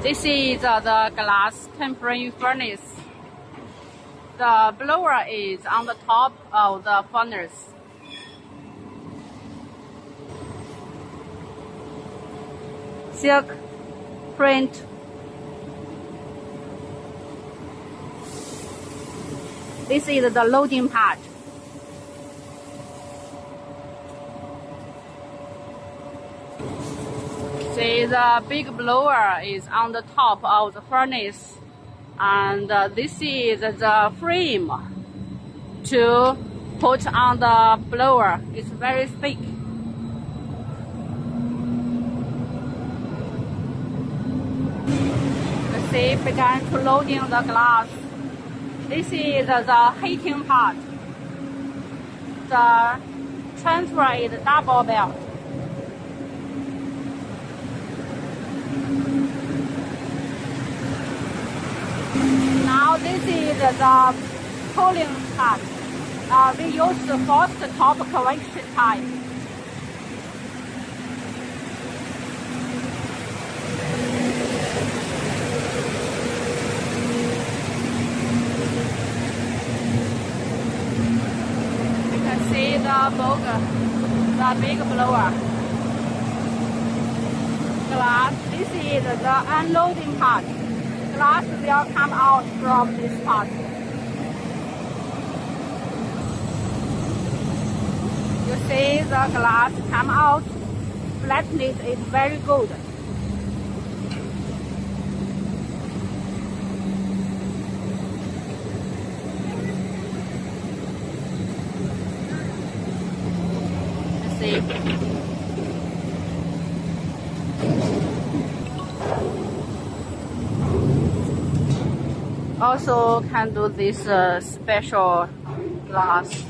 This is the glass tempering furnace. The blower is on the top of the furnace. Silk print. This is the loading part. See, the big blower is on the top of the furnace, and this is the frame to put on the blower. It's very thick. You see, began to loading the glass. This is the heating part. The transfer is double belt. Now this is the cooling part. We use the forced top convection type. You can see the boga, the big blower. Glass. This is the unloading part. Glass will come out from this part. You see the glass come out. Flatness is very good. You see. Also can do this special glass.